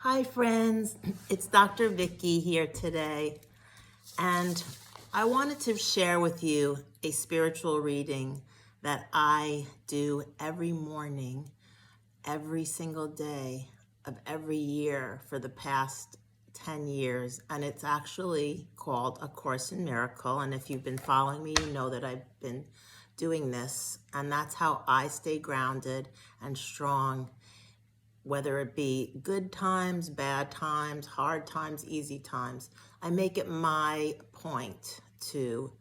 Hi friends, it's Dr. Vicky here today, and I wanted to share with you a spiritual reading that I do every morning, every single day of every year for the past 10 years, and it's actually called A Course in Miracle. And if you've been following me, you know that I've been doing this, and that's how I stay grounded and strong, whether it be good times, bad times, hard times, easy times. I make it my point to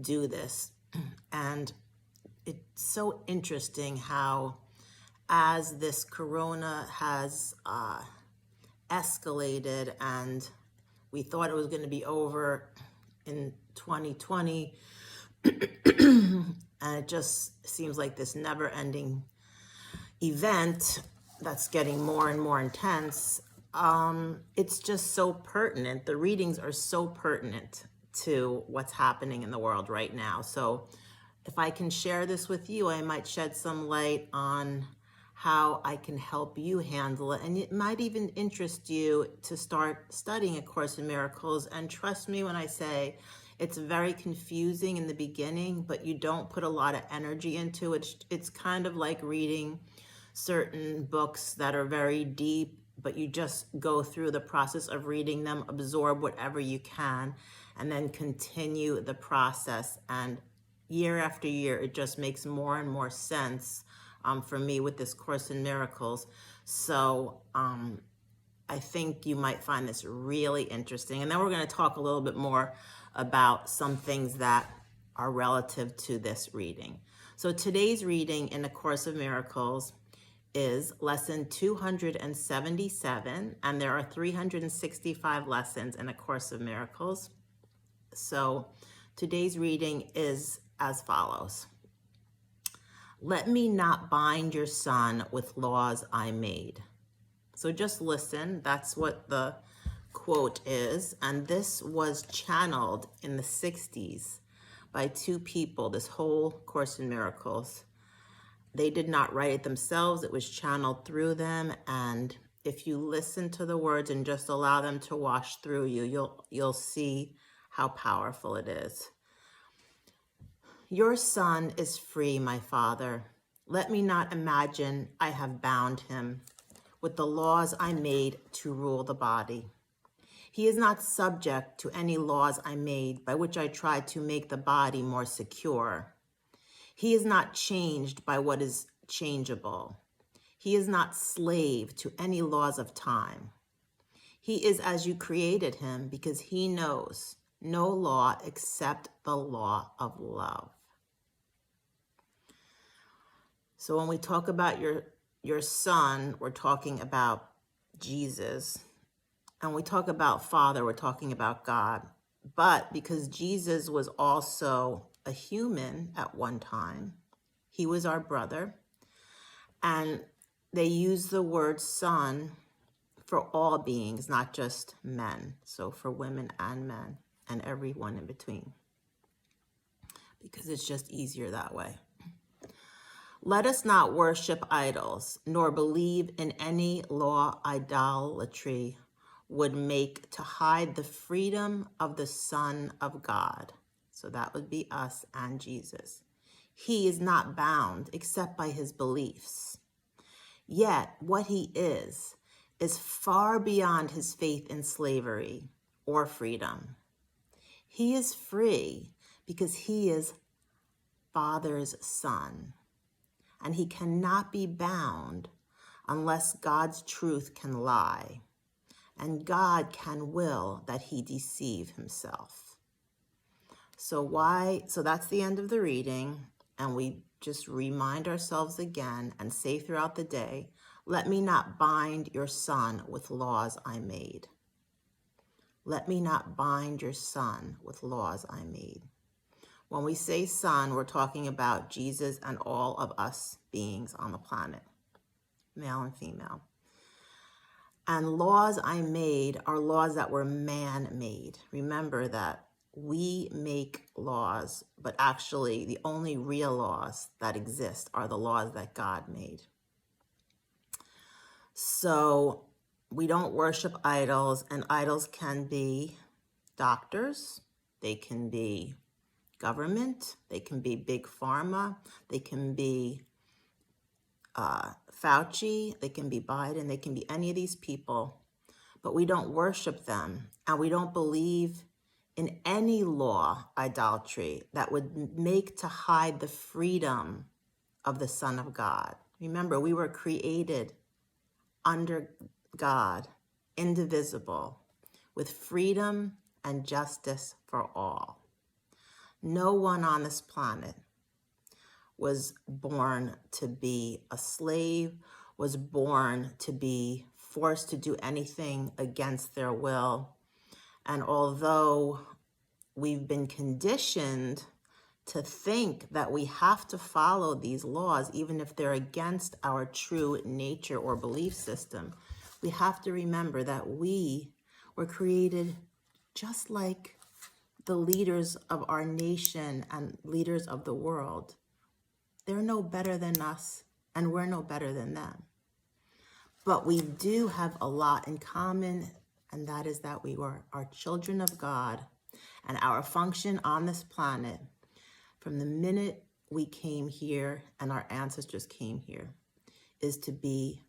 do this. And it's so interesting how, as this corona has escalated and we thought it was going to be over in 2020, and it just seems like this never-ending event that's getting more and more intense. It's just so pertinent. The readings are so pertinent to what's happening in the world right now. So if I can share this with you, I might shed some light on how I can help you handle it. And it might even interest you to start studying A Course in Miracles. And trust me when I say it's very confusing in the beginning, but you don't put a lot of energy into it. It's kind of like reading certain books that are very deep, but you just go through the process of reading them, absorb whatever you can, and then continue the process. And year after year, it just makes more and more sense for me with this Course in Miracles. So I think you might find this really interesting. And then we're going to talk a little bit more about some things that are relative to this reading. So today's reading in A Course of Miracles is lesson 277, and there are 365 lessons in A Course of Miracles. So today's reading is as follows. Let me not bind your son with laws I made. So just listen, that's what the quote is. And this was channeled in the 60s by two people, this whole Course in Miracles. They did not write it themselves, it was channeled through them. And if you listen to the words and just allow them to wash through you, you'll see how powerful it is. Your son is free, my father. Let me not imagine I have bound him with the laws I made to rule the body. He is not subject to any laws I made by which I tried to make the body more secure. He is not changed by what is changeable. He is not slave to any laws of time. He is as you created him because he knows no law except the law of love. So when we talk about your son, we're talking about Jesus. And we talk about Father, we're talking about God. But because Jesus was also a human at one time, he was our brother. And they use the word son for all beings, not just men. So for women and men and everyone in between, because it's just easier that way. Let us not worship idols, nor believe in any law idolatry would make to hide the freedom of the Son of God. So that would be us and Jesus. He is not bound except by his beliefs. Yet what he is far beyond his faith in slavery or freedom. He is free because he is Father's son, and he cannot be bound unless God's truth can lie, and God can will that he deceive himself. So that's the end of the reading, and we just remind ourselves again and say throughout the day, let me not bind your son with laws I made. Let me not bind your son with laws I made. When we say son, we're talking about Jesus and all of us beings on the planet, male and female. And laws I made are laws that were man-made. Remember that we make laws, but actually the only real laws that exist are the laws that God made. So we don't worship idols, and idols can be doctors, they can be government, they can be big pharma, they can be Fauci, they can be Biden, they can be any of these people, but we don't worship them, and we don't believe in any law, idolatry, that would make to hide the freedom of the Son of God. Remember, we were created under God, indivisible, with freedom and justice for all. No one on this planet was born to be a slave, was born to be forced to do anything against their will. And although we've been conditioned to think that we have to follow these laws, even if they're against our true nature or belief system, we have to remember that we were created just like the leaders of our nation and leaders of the world. They're no better than us, and we're no better than them. But we do have a lot in common, and that is that we are children of God, and our function on this planet from the minute we came here and our ancestors came here is to be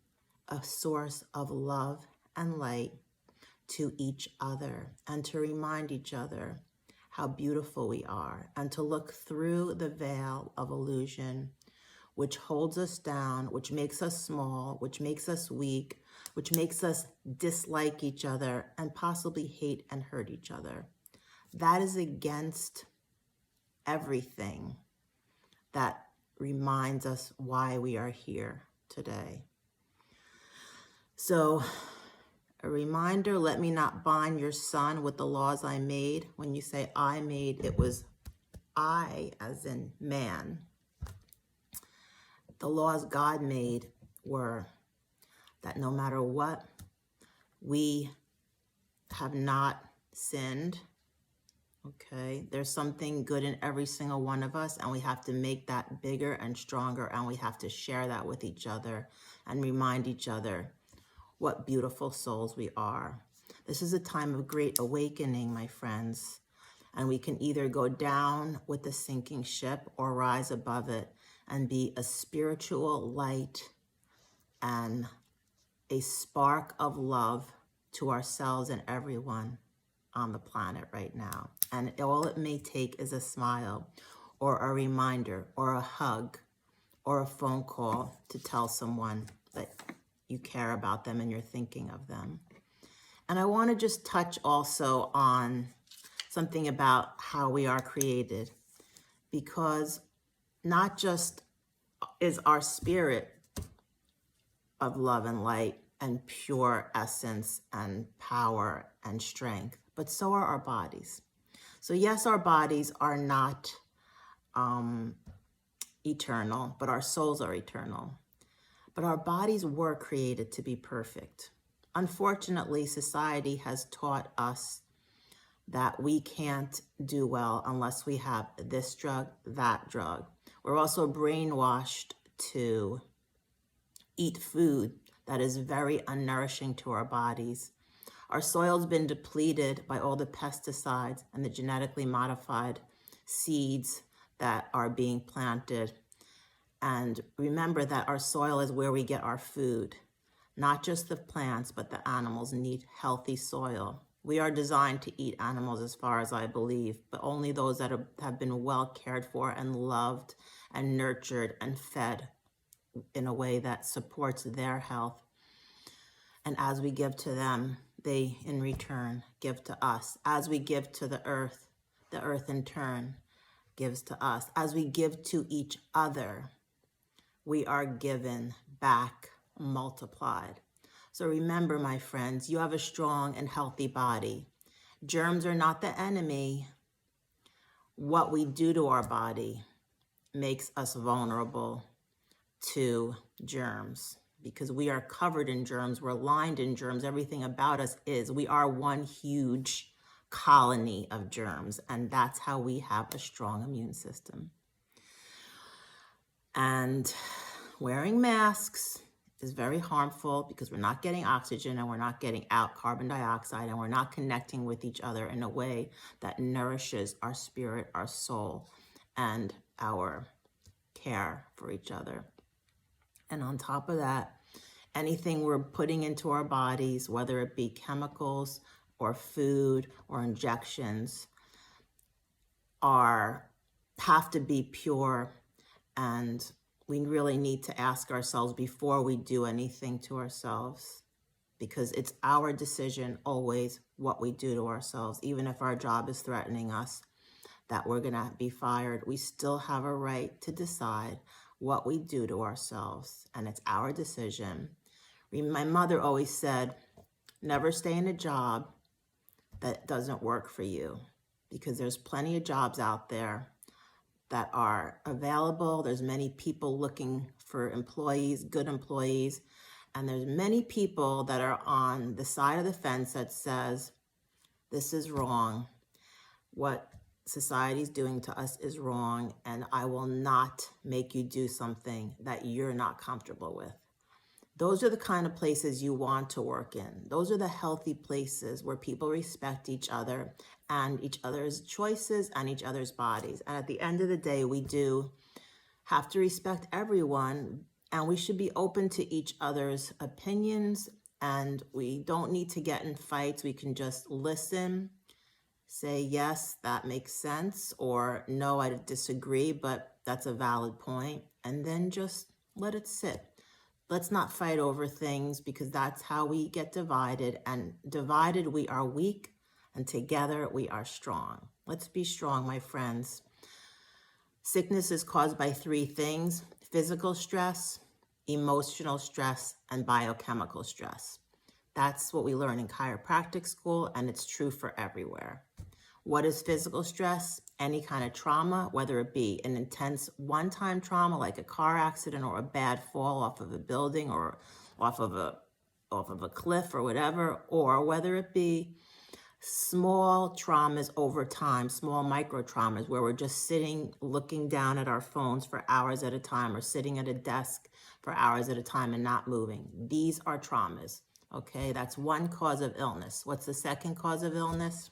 a source of love and light to each other, and to remind each other how beautiful we are, and to look through the veil of illusion which holds us down, which makes us small, which makes us weak, which makes us dislike each other and possibly hate and hurt each other. That is against everything that reminds us why we are here today. So, a reminder, let me not bind your son with the laws I made. When you say I made, it was I as in man. The laws God made were that no matter what, we have not sinned. Okay, there's something good in every single one of us, and we have to make that bigger and stronger, and we have to share that with each other and remind each other what beautiful souls we are. This is a time of great awakening, my friends, and we can either go down with the sinking ship or rise above it and be a spiritual light and a spark of love to ourselves and everyone on the planet right now. And all it may take is a smile or a reminder or a hug or a phone call to tell someone that you care about them and you're thinking of them. And I want to just touch also on something about how we are created, because not just is our spirit of love and light and pure essence and power and strength, but so are our bodies. So yes, our bodies are not eternal, but our souls are eternal. But our bodies were created to be perfect. Unfortunately, society has taught us that we can't do well unless we have this drug, that drug. We're also brainwashed to eat food that is very unnourishing to our bodies. Our soil's been depleted by all the pesticides and the genetically modified seeds that are being planted. And remember that our soil is where we get our food. Not just the plants, but the animals need healthy soil. We are designed to eat animals as far as I believe, but only those that have been well cared for and loved and nurtured and fed in a way that supports their health. And as we give to them, they in return give to us. As we give to the earth in turn gives to us. As we give to each other, we are given back multiplied. So remember, my friends, you have a strong and healthy body. Germs are not the enemy. What we do to our body makes us vulnerable to germs, because we are covered in germs. We're lined in germs. Everything about us is. We are one huge colony of germs, and that's how we have a strong immune system. And wearing masks is very harmful because we're not getting oxygen and we're not getting out carbon dioxide, and we're not connecting with each other in a way that nourishes our spirit, our soul, and our care for each other. And on top of that, anything we're putting into our bodies, whether it be chemicals or food or injections, have to be pure, and we really need to ask ourselves before we do anything to ourselves, because it's our decision always what we do to ourselves. Even if our job is threatening us that we're gonna be fired, we still have a right to decide what we do to ourselves, and it's our decision. My mother always said, never stay in a job that doesn't work for you, because there's plenty of jobs out there that are available. There's many people looking for employees, good employees, and there's many people that are on the side of the fence that says, this is wrong. What society's doing to us is wrong, and I will not make you do something that you're not comfortable with. Those are the kind of places you want to work in. Those are the healthy places where people respect each other and each other's choices and each other's bodies. And at the end of the day, we do have to respect everyone, and we should be open to each other's opinions, and we don't need to get in fights. We can just listen, say, yes, that makes sense, or no, I disagree, but that's a valid point, and then just let it sit. Let's not fight over things, because that's how we get divided, and divided we are weak, and together we are strong. Let's be strong, my friends. Sickness is caused by 3 things: physical stress, emotional stress, and biochemical stress. That's what we learn in chiropractic school, and it's true for everywhere. What is physical stress? Any kind of trauma, whether it be an intense one-time trauma like a car accident or a bad fall off of a building or off of a cliff or whatever, or whether it be small traumas over time, small micro traumas where we're just sitting looking down at our phones for hours at a time, or sitting at a desk for hours at a time and not moving. These are traumas, okay? That's one cause of illness. What's the second cause of illness?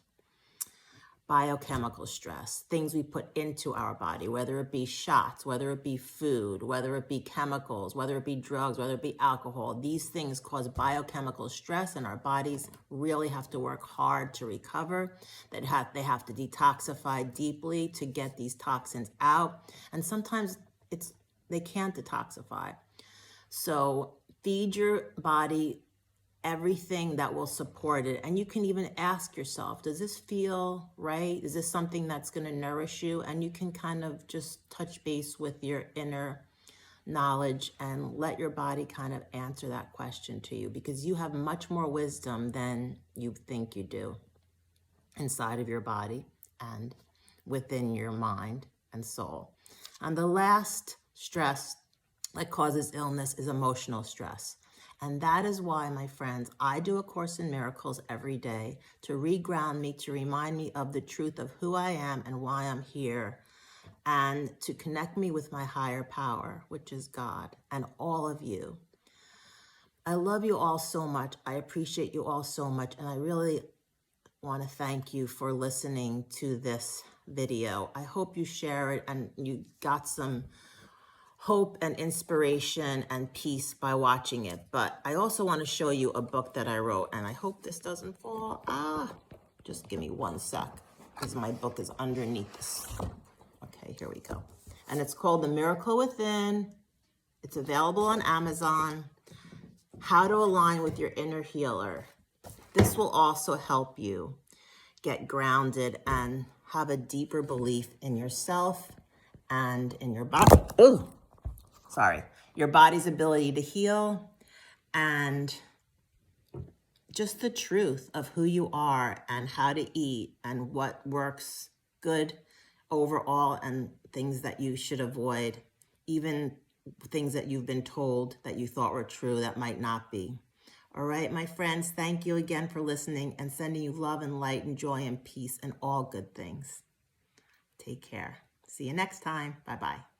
Biochemical stress, things we put into our body, whether it be shots, whether it be food, whether it be chemicals, whether it be drugs, whether it be alcohol. These things cause biochemical stress, and our bodies really have to work hard to recover. They have to detoxify deeply to get these toxins out, and sometimes they can't detoxify. So feed your body everything that will support it. And you can even ask yourself, does this feel right? Is this something that's going to nourish you? And you can kind of just touch base with your inner knowledge and let your body kind of answer that question to you, because you have much more wisdom than you think you do inside of your body and within your mind and soul. And the last stress that causes illness is emotional stress. And that is why, my friends, I do A Course in Miracles every day to reground me, to remind me of the truth of who I am and why I'm here, and to connect me with my higher power, which is God, and all of you. I love you all so much. I appreciate you all so much. And I really want to thank you for listening to this video. I hope you share it and you got some hope and inspiration and peace by watching it. But I also want to show you a book that I wrote, and I hope this doesn't fall. Just give me 1 sec, because my book is underneath this. Okay, here we go. And it's called The Miracle Within. It's available on Amazon. How to Align with Your Inner Healer. This will also help you get grounded and have a deeper belief in yourself and in your body. Your body's ability to heal, and just the truth of who you are and how to eat and what works good overall, and things that you should avoid, even things that you've been told that you thought were true that might not be. All right, my friends, thank you again for listening, and sending you love and light and joy and peace and all good things. Take care. See you next time. Bye-bye.